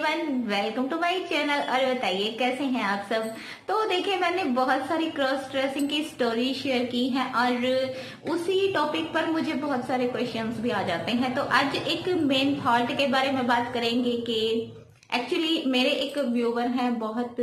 Everyone, welcome to my channel. और बताइए कैसे हैं आप सब। तो देखिए, मैंने बहुत सारी क्रॉस ड्रेसिंग की स्टोरी शेयर की है और उसी टॉपिक पर मुझे बहुत सारे क्वेश्चंस भी आ जाते हैं। तो आज एक मेन थॉट के बारे में बात करेंगे कि एक्चुअली मेरे एक व्यूवर हैं बहुत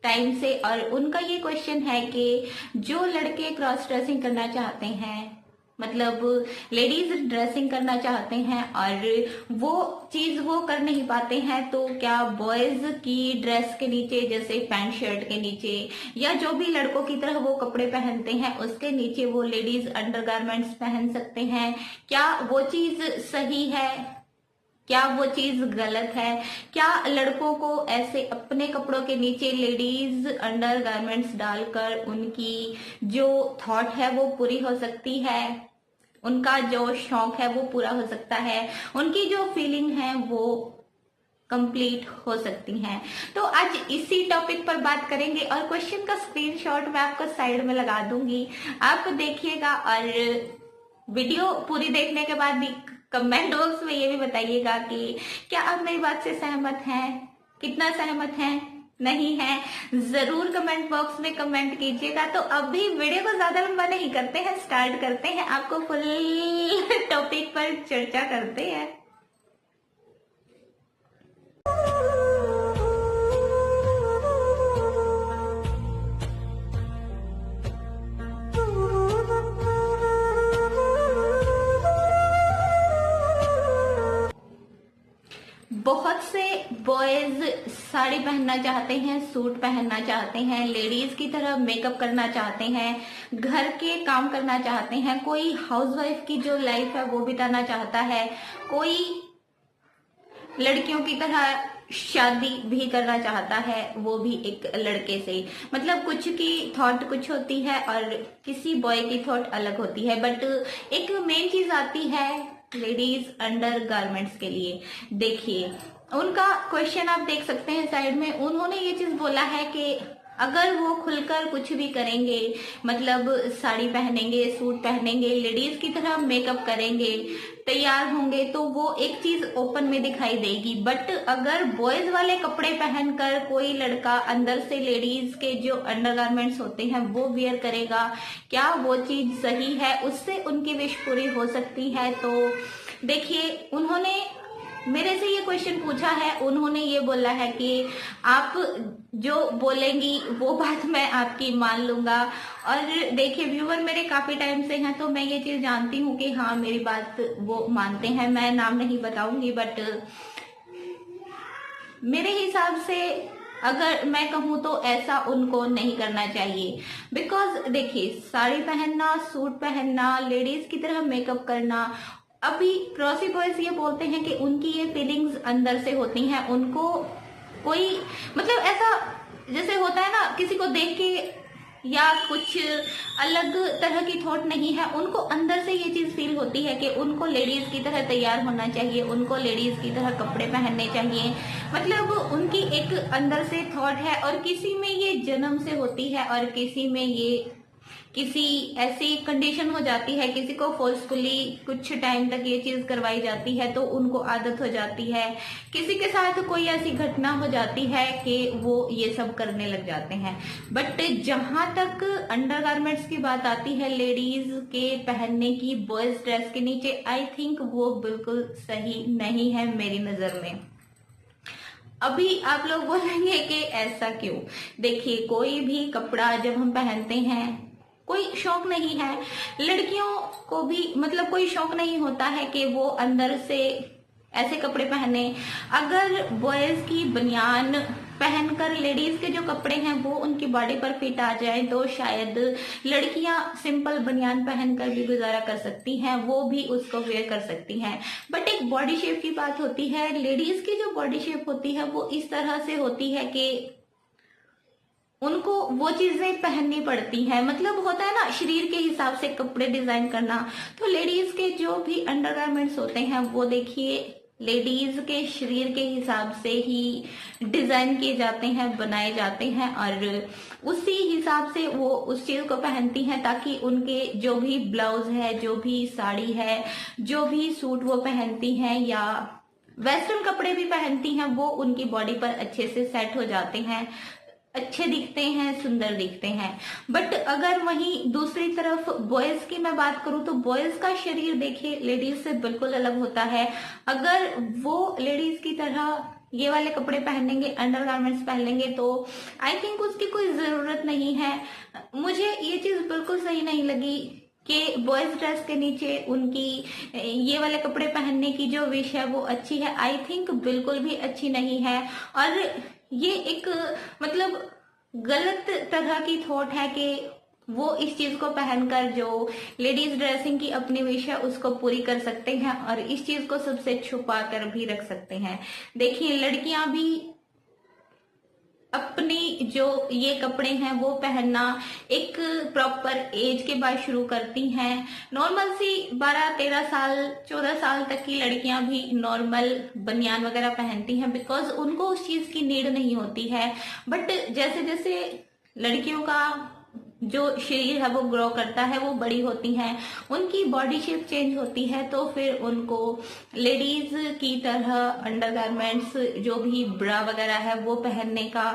टाइम से, और उनका ये क्वेश्चन है कि जो लड़के क्रॉस ड्रेसिंग करना चाहते हैं, मतलब लेडीज ड्रेसिंग करना चाहते हैं और वो चीज वो कर नहीं पाते हैं, तो क्या बॉयज की ड्रेस के नीचे, जैसे पैंट शर्ट के नीचे या जो भी लड़कों की तरह वो कपड़े पहनते हैं उसके नीचे वो लेडीज अंडरगारमेंट्स पहन सकते हैं? क्या वो चीज सही है? क्या वो चीज गलत है? क्या लड़कों को ऐसे अपने कपड़ों के नीचे लेडीज अंडरगारमेंट्स डालकर उनकी जो थॉट है वो पूरी हो सकती है, उनका जो शौक है वो पूरा हो सकता है, उनकी जो फीलिंग है वो कंप्लीट हो सकती हैं? तो आज इसी टॉपिक पर बात करेंगे और क्वेश्चन का स्क्रीनशॉट मैं आपको साइड में लगा दूंगी, आप देखिएगा। और वीडियो पूरी देखने के बाद भी कमेंट बॉक्स में ये भी बताइएगा कि क्या आप मेरी बात से सहमत हैं, कितना सहमत हैं, नहीं है। जरूर कमेंट बॉक्स में कमेंट कीजिएगा। तो अभी वीडियो को ज्यादा लंबा नहीं करते हैं, स्टार्ट करते हैं, आपको फुल टॉपिक पर चर्चा करते हैं। बहुत से बॉयज साड़ी पहनना चाहते हैं, सूट पहनना चाहते हैं, लेडीज की तरह मेकअप करना चाहते हैं, घर के काम करना चाहते हैं, कोई हाउसवाइफ की जो लाइफ है वो बिताना चाहता है, कोई लड़कियों की तरह शादी भी करना चाहता है, वो भी एक लड़के से। मतलब कुछ की थॉट कुछ होती है और किसी बॉय की थॉट अलग होती है, बट एक मेन चीज आती है लेडीज अंडर गारमेंट्स के लिए। देखिए, उनका क्वेश्चन आप देख सकते हैं साइड में। उन्होंने ये चीज बोला है कि अगर वो खुलकर कुछ भी करेंगे, मतलब साड़ी पहनेंगे, सूट पहनेंगे, लेडीज की तरह मेकअप करेंगे, तैयार होंगे, तो वो एक चीज ओपन में दिखाई देगी। बट अगर बॉयज वाले कपड़े पहनकर कोई लड़का अंदर से लेडीज के जो अंडरगारमेंट्स होते हैं वो वियर करेगा, क्या वो चीज सही है? उससे उनकी विश पूरी हो सकती है? तो देखिए, उन्होंने मेरे से ये क्वेश्चन पूछा है। उन्होंने ये बोला है कि आप जो बोलेंगी वो बात मैं आपकी मान लूंगा। और देखिए, व्यूवर मेरे काफी टाइम से हैं, तो मैं ये चीज जानती हूँ कि हाँ, मेरी बात वो मानते हैं। मैं नाम नहीं बताऊंगी, बट मेरे हिसाब से अगर मैं कहूँ तो ऐसा उनको नहीं करना चाहिए। बिकॉज देखिए, साड़ी पहनना, सूट पहनना, लेडीज की तरह मेकअप करना, अभी क्रॉसी बॉयज ये बोलते हैं कि उनकी ये फीलिंग्स अंदर से होती हैं। उनको कोई, मतलब ऐसा जैसे होता है ना, किसी को देख के या कुछ अलग तरह की थॉट नहीं है, उनको अंदर से ये चीज फील होती है कि उनको लेडीज की तरह तैयार होना चाहिए, उनको लेडीज की तरह कपड़े पहनने चाहिए। मतलब उनकी एक अंदर से थॉट है, और किसी में ये जन्म से होती है और किसी में ये किसी ऐसी कंडीशन हो जाती है, किसी को फोर्सफुली कुछ टाइम तक ये चीज करवाई जाती है तो उनको आदत हो जाती है, किसी के साथ कोई ऐसी घटना हो जाती है कि वो ये सब करने लग जाते हैं। बट जहां तक अंडरगारमेंट्स की बात आती है लेडीज के पहनने की बॉयज ड्रेस के नीचे, आई थिंक वो बिल्कुल सही नहीं है मेरी नजर में। अभी आप लोग बोलेंगे कि ऐसा क्यों? देखिए, कोई भी कपड़ा जब हम पहनते हैं, कोई शौक नहीं है, लड़कियों को भी मतलब कोई शौक नहीं होता है कि वो अंदर से ऐसे कपड़े पहने। अगर बॉयज की बनियान पहनकर लेडीज के जो कपड़े हैं वो उनकी बॉडी पर फिट आ जाए तो शायद लड़कियां सिंपल बनियान पहनकर भी गुजारा कर सकती हैं, वो भी उसको वेयर कर सकती हैं। बट एक बॉडी शेप की बात होती है, लेडीज की जो बॉडी शेप होती है वो इस तरह से होती है कि उनको वो चीजें पहननी पड़ती हैं। मतलब होता है ना, शरीर के हिसाब से कपड़े डिजाइन करना। तो लेडीज के जो भी अंडरगारमेंट्स होते हैं वो देखिए लेडीज के शरीर के हिसाब से ही डिजाइन किए जाते हैं, बनाए जाते हैं, और उसी हिसाब से वो उस चीज को पहनती हैं ताकि उनके जो भी ब्लाउज है, जो भी साड़ी है, जो भी सूट वो पहनती हैं या वेस्टर्न कपड़े भी पहनती हैं, वो उनकी बॉडी पर अच्छे से सेट हो जाते हैं, अच्छे दिखते हैं, सुंदर दिखते हैं। बट अगर वहीं दूसरी तरफ बॉयज की मैं बात करूं तो बॉयज का शरीर देखिए लेडीज से बिल्कुल अलग होता है। अगर वो लेडीज की तरह ये वाले कपड़े पहनेंगे, अंडरगारमेंट्स पहनेंगे, तो आई थिंक उसकी कोई जरूरत नहीं है। मुझे ये चीज बिल्कुल सही नहीं लगी कि बॉयज ड्रेस के नीचे उनकी ये वाले कपड़े पहनने की जो विश है वो अच्छी है। आई थिंक बिल्कुल भी अच्छी नहीं है। और ये एक मतलब गलत तरह की थॉट है कि वो इस चीज को पहनकर जो लेडीज ड्रेसिंग की अपनी विश है उसको पूरी कर सकते हैं और इस चीज को सबसे छुपा कर भी रख सकते हैं। देखिए लड़कियां भी अपनी जो ये कपड़े हैं वो पहनना एक प्रॉपर एज के बाद शुरू करती हैं। नॉर्मल सी 12-13 साल 14 साल तक की लड़कियां भी नॉर्मल बनियान वगैरह पहनती हैं, बिकॉज उनको उस चीज की नीड नहीं होती है। बट जैसे जैसे लड़कियों का जो शरीर है वो ग्रो करता है, वो बड़ी होती हैं, उनकी बॉडी शेप चेंज होती है, तो फिर उनको लेडीज की तरह अंडरगारमेंट्स जो भी ब्रा वगैरह है वो पहनने का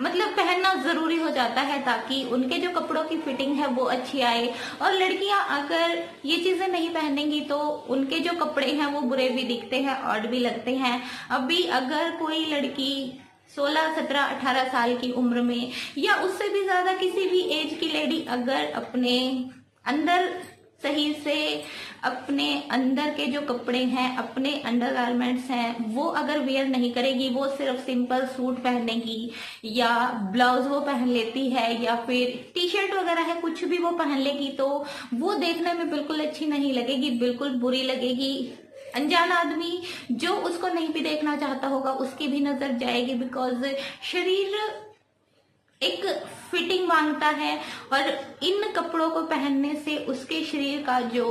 मतलब पहनना जरूरी हो जाता है, ताकि उनके जो कपड़ों की फिटिंग है वो अच्छी आए। और लड़कियां अगर ये चीजें नहीं पहनेंगी तो उनके जो कपड़े हैं वो बुरे भी दिखते हैं, ऑड भी लगते हैं। अभी अगर कोई लड़की 16, 17, 18 साल की उम्र में या उससे भी ज्यादा किसी भी एज की लेडी अगर अपने अंदर सही से अपने अंदर के जो कपड़े हैं, अपने अंडरगारमेंट्स हैं, वो अगर वेयर नहीं करेगी, वो सिर्फ सिंपल सूट पहनेगी या ब्लाउज वो पहन लेती है या फिर टी शर्ट वगैरह है, कुछ भी वो पहन लेगी, तो वो देखने में बिल्कुल अच्छी नहीं लगेगी, बिल्कुल बुरी लगेगी। अनजान आदमी जो उसको नहीं भी देखना चाहता होगा उसकी भी नजर जाएगी, बिकॉज शरीर एक फिटिंग मांगता है और इन कपड़ों को पहनने से उसके शरीर का जो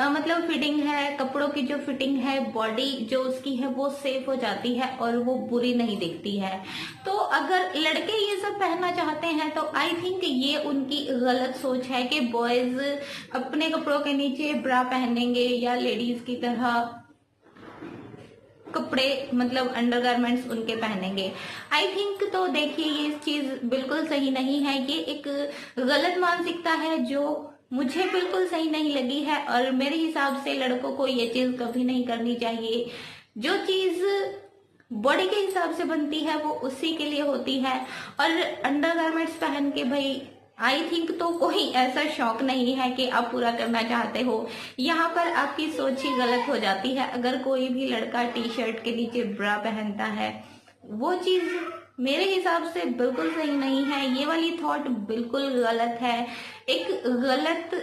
मतलब फिटिंग है, कपड़ों की जो फिटिंग है, बॉडी जो उसकी है वो सेफ हो जाती है और वो बुरी नहीं दिखती है। तो अगर लड़के ये सब पहनना चाहते हैं तो आई थिंक ये उनकी गलत सोच है कि बॉयज अपने कपड़ों के नीचे ब्रा पहनेंगे या लेडीज की तरह कपड़े मतलब अंडरगारमेंट्स उनके पहनेंगे। आई थिंक तो देखिए ये चीज बिल्कुल सही नहीं है, ये एक गलत मानसिकता है जो मुझे बिल्कुल सही नहीं लगी है और मेरे हिसाब से लड़कों को ये चीज कभी नहीं करनी चाहिए। जो चीज बॉडी के हिसाब से बनती है वो उसी के लिए होती है। और अंडरगारमेंट्स पहन के भाई आई थिंक तो कोई ऐसा शौक नहीं है कि आप पूरा करना चाहते हो। यहाँ पर आपकी सोच ही गलत हो जाती है। अगर कोई भी लड़का टी शर्ट के नीचे ब्रा पहनता है, वो चीज मेरे हिसाब से बिल्कुल सही नहीं है। ये वाली थॉट बिल्कुल गलत है, एक गलत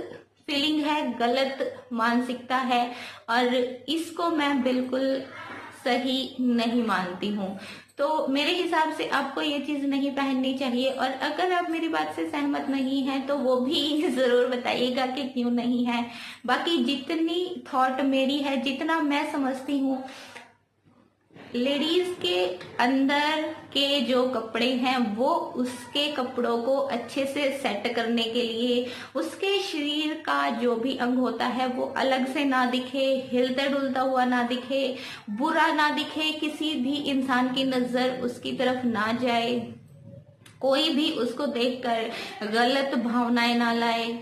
फीलिंग है, गलत मानसिकता है और इसको मैं बिल्कुल सही नहीं मानती हूँ। तो मेरे हिसाब से आपको ये चीज नहीं पहननी चाहिए। और अगर आप मेरी बात से सहमत नहीं हैं तो वो भी जरूर बताइएगा कि क्यों नहीं है। बाकी जितनी थॉट मेरी है, जितना मैं समझती हूँ, लेडीज के अंदर के जो कपड़े हैं वो उसके कपड़ों को अच्छे से सेट करने के लिए उसके शरीर का जो भी अंग होता है वो अलग से ना दिखे, हिलता डुलता हुआ ना दिखे, बुरा ना दिखे, किसी भी इंसान की नजर उसकी तरफ ना जाए, कोई भी उसको देखकर गलत भावनाएं ना लाए।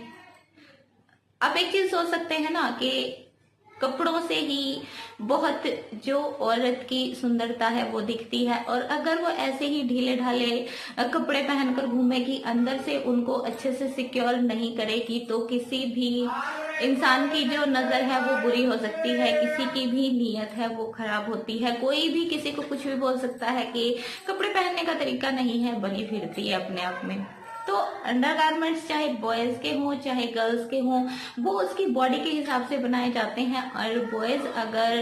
आप एक चीज सोच सकते हैं ना कि कपड़ों से ही बहुत जो औरत की सुंदरता है वो दिखती है, और अगर वो ऐसे ही ढीले ढाले कपड़े पहनकर घूमेगी, अंदर से उनको अच्छे से सिक्योर नहीं करेगी, तो किसी भी इंसान की जो नजर है वो बुरी हो सकती है, किसी की भी नीयत है वो खराब होती है। कोई भी किसी को कुछ भी बोल सकता है कि कपड़े पहनने का तरीका नहीं है, बनी फिरती है अपने आप में। तो अंडरगारमेंट्स चाहे बॉयज के हों चाहे गर्ल्स के हों, वो उसकी बॉडी के हिसाब से बनाए जाते हैं। और बॉयज अगर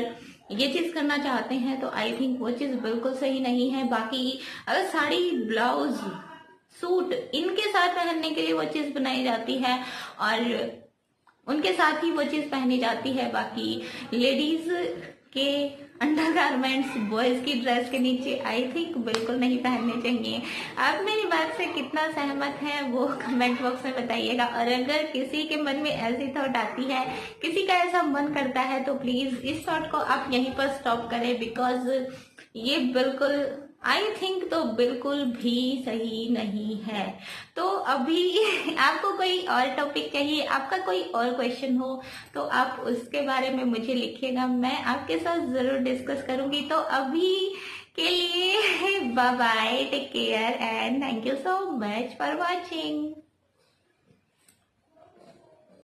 ये चीज करना चाहते हैं तो आई थिंक वो चीज बिल्कुल सही नहीं है। बाकी अगर साड़ी, ब्लाउज, सूट इनके साथ पहनने के लिए वो चीज बनाई जाती है और उनके साथ ही वो चीज पहनी जाती है। बाकी लेडीज के अंडरगारमेंट्स बॉयज की ड्रेस के नीचे आई थिंक बिल्कुल नहीं पहनने चाहिए। आप मेरी बात से कितना सहमत हैं वो कमेंट बॉक्स में बताइएगा। और अगर किसी के मन में ऐसी थॉट आती है, किसी का ऐसा मन करता है, तो प्लीज इस थॉट को आप यहीं पर स्टॉप करें, बिकॉज ये बिल्कुल आई थिंक तो बिल्कुल भी सही नहीं है। तो अभी आपको कोई और टॉपिक चाहिए, आपका कोई और क्वेश्चन हो तो आप उसके बारे में मुझे लिखिएगा, मैं आपके साथ जरूर डिस्कस करूंगी। तो अभी के लिए bye bye, take care and thank you so much for watching.